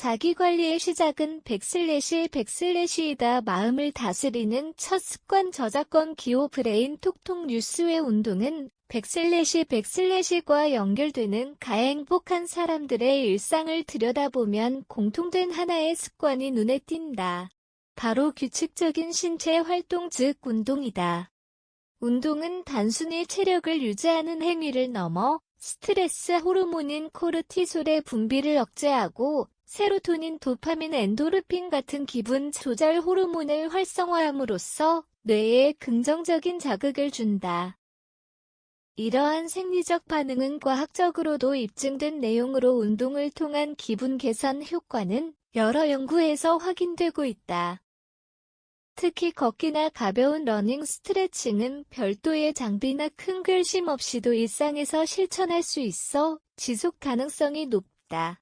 자기관리의 시작은 백슬래시이다. 마음을 다스리는 첫 습관 저작권 기호 브레인 톡톡 뉴스의 운동은 백슬래시과 연결되는 가행복한 사람들의 일상을 들여다보면 공통된 하나의 습관이 눈에 띈다. 바로 규칙적인 신체 활동 즉 운동이다. 운동은 단순히 체력을 유지하는 행위를 넘어 스트레스 호르몬인 코르티솔의 분비를 억제하고 세로토닌, 도파민, 엔도르핀 같은 기분 조절 호르몬을 활성화함으로써 뇌에 긍정적인 자극을 준다. 이러한 생리적 반응은 과학적으로도 입증된 내용으로 운동을 통한 기분 개선 효과는 여러 연구에서 확인되고 있다. 특히 걷기나 가벼운 러닝 스트레칭은 별도의 장비나 큰 결심 없이도 일상에서 실천할 수 있어 지속 가능성이 높다.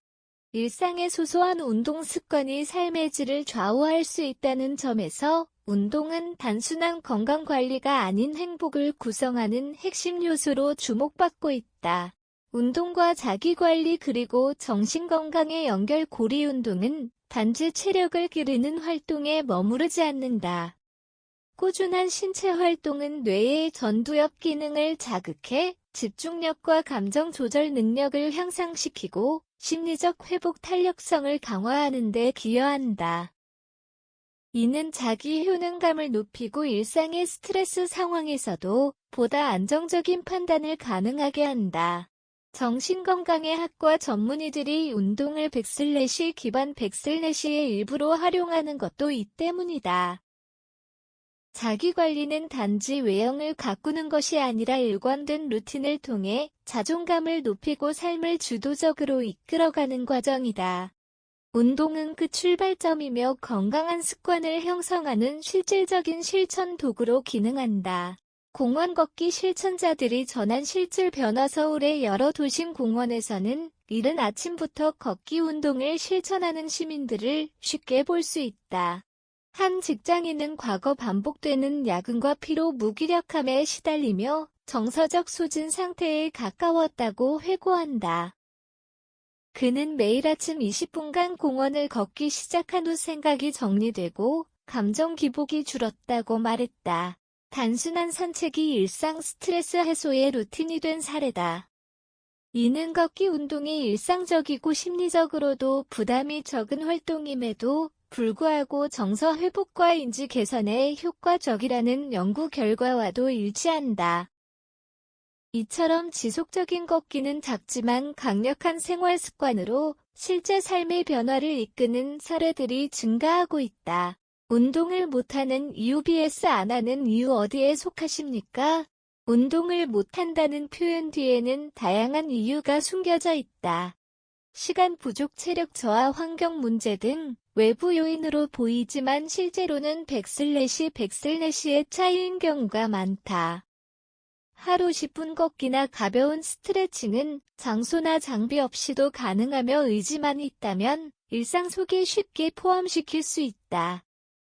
일상의 소소한 운동 습관이 삶의 질을 좌우할 수 있다는 점에서 운동은 단순한 건강관리가 아닌 행복을 구성하는 핵심 요소로 주목받고 있다. 운동과 자기관리 그리고 정신건강의 연결 고리 운동은 단지 체력을 기르는 활동에 머무르지 않는다. 꾸준한 신체 활동은 뇌의 전두엽 기능을 자극해 집중력과 감정 조절 능력을 향상시키고 심리적 회복 탄력성을 강화하는 데 기여한다. 이는 자기 효능감을 높이고 일상의 스트레스 상황에서도 보다 안정적인 판단을 가능하게 한다. 정신건강의 학과 전문의들이 운동을 백슬래시 기반 백슬래시의 일부로 활용하는 것도 이 때문이다. 자기관리는 단지 외형을 가꾸는 것이 아니라 일관된 루틴을 통해 자존감을 높이고 삶을 주도적으로 이끌어가는 과정이다. 운동은 그 출발점이며 건강한 습관을 형성하는 실질적인 실천 도구로 기능한다. 공원 걷기 실천자들이 전한 실질 변화 서울의 여러 도심 공원에서는 이른 아침부터 걷기 운동을 실천하는 시민들을 쉽게 볼 수 있다. 한 직장인은 과거 반복되는 야근과 피로 무기력함에 시달리며 정서적 소진 상태에 가까웠다고 회고한다. 그는 매일 아침 20분간 공원을 걷기 시작한 후 생각이 정리되고 감정 기복이 줄었다고 말했다. 단순한 산책이 일상 스트레스 해소의 루틴이 된 사례다. 이는 걷기 운동이 일상적이고 심리적으로도 부담이 적은 활동임에도 불구하고 정서 회복과 인지 개선에 효과적이라는 연구 결과와도 일치한다. 이처럼 지속적인 걷기는 작지만 강력한 생활 습관으로 실제 삶의 변화를 이끄는 사례들이 증가하고 있다. 운동을 못하는 이유 vs 안 하는 이유 어디에 속하십니까? 운동을 못한다는 표현 뒤에는 다양한 이유가 숨겨져 있다. 시간 부족, 체력 저하, 환경 문제 등 외부 요인으로 보이지만 실제로는 백슬래시의 차이인 경우가 많다. 하루 10분 걷기나 가벼운 스트레칭은 장소나 장비 없이도 가능하며 의지만 있다면 일상 속에 쉽게 포함시킬 수 있다.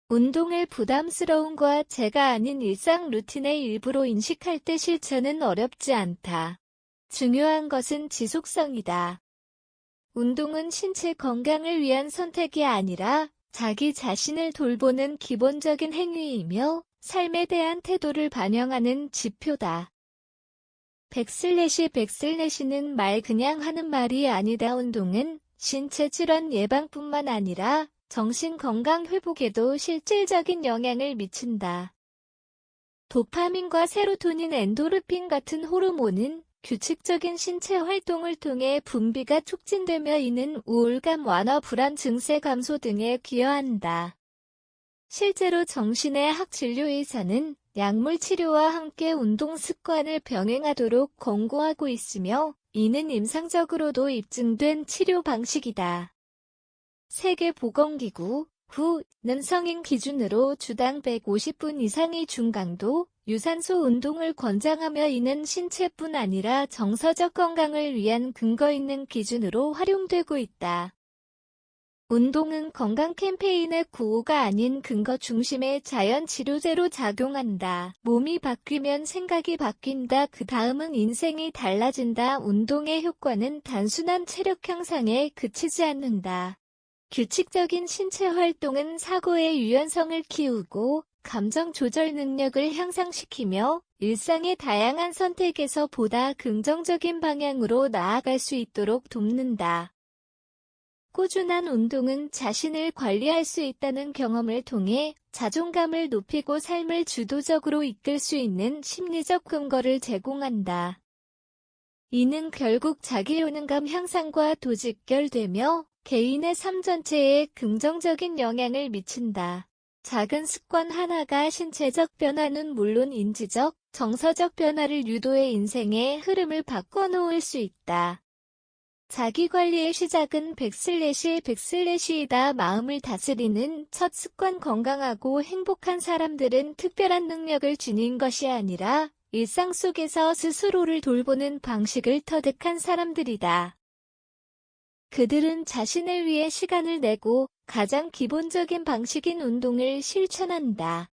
운동을 부담스러움과 제가 아닌 일상 루틴의 일부로 인식할 때 실천은 어렵지 않다. 중요한 것은 지속성이다. 운동은 신체 건강을 위한 선택이 아니라 자기 자신을 돌보는 기본적인 행위이며 삶에 대한 태도를 반영하는 지표다. 백슬래시는 말 그냥 하는 말이 아니다. 운동은 신체 질환 예방뿐만 아니라 정신 건강 회복에도 실질적인 영향을 미친다. 도파민과 세로토닌, 엔도르핀 같은 호르몬은 규칙적인 신체 활동을 통해 분비가 촉진되며 이는 우울감 완화, 불안 증세 감소 등에 기여한다. 실제로 정신의 학 진료에서는 약물 치료와 함께 운동 습관을 병행하도록 권고하고 있으며 이는 임상적으로도 입증된 치료 방식이다. 세계보건기구는 성인 기준으로 주당 150분 이상의 중강도 유산소 운동을 권장하며 이는 신체뿐 아니라 정서적 건강을 위한 근거 있는 기준으로 활용되고 있다. 운동은 건강 캠페인의 구호가 아닌 근거 중심의 자연 치료제로 작용한다. 몸이 바뀌면 생각이 바뀐다. 그 다음은 인생이 달라진다. 운동의 효과는 단순한 체력 향상에 그치지 않는다. 규칙적인 신체 활동은 사고의 유연성을 키우고 감정 조절 능력을 향상시키며 일상의 다양한 선택에서 보다 긍정적인 방향으로 나아갈 수 있도록 돕는다. 꾸준한 운동은 자신을 관리할 수 있다는 경험을 통해 자존감을 높이고 삶을 주도적으로 이끌 수 있는 심리적 근거를 제공한다. 이는 결국 자기 효능감 향상과 도직결되며 개인의 삶 전체에 긍정적인 영향을 미친다. 작은 습관 하나가 신체적 변화는 물론 인지적, 정서적 변화를 유도해 인생의 흐름을 바꿔놓을 수 있다. 자기관리의 시작은 백슬래시이다. 마음을 다스리는 첫 습관. 건강하고 행복한 사람들은 특별한 능력을 지닌 것이 아니라 일상 속에서 스스로를 돌보는 방식을 터득한 사람들이다. 그들은 자신을 위해 시간을 내고 가장 기본적인 방식인 운동을 실천한다.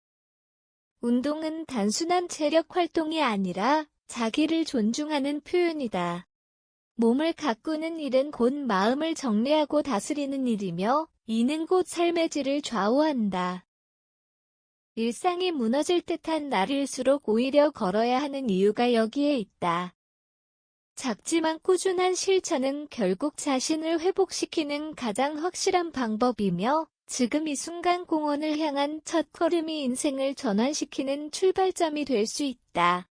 운동은 단순한 체력 활동이 아니라 자기를 존중하는 표현이다. 몸을 가꾸는 일은 곧 마음을 정리하고 다스리는 일이며 이는 곧 삶의 질을 좌우한다. 일상이 무너질 듯한 날일수록 오히려 걸어야 하는 이유가 여기에 있다. 작지만 꾸준한 실천은 결국 자신을 회복시키는 가장 확실한 방법이며 지금 이 순간 공헌을 향한 첫 걸음이 인생을 전환시키는 출발점이 될 수 있다.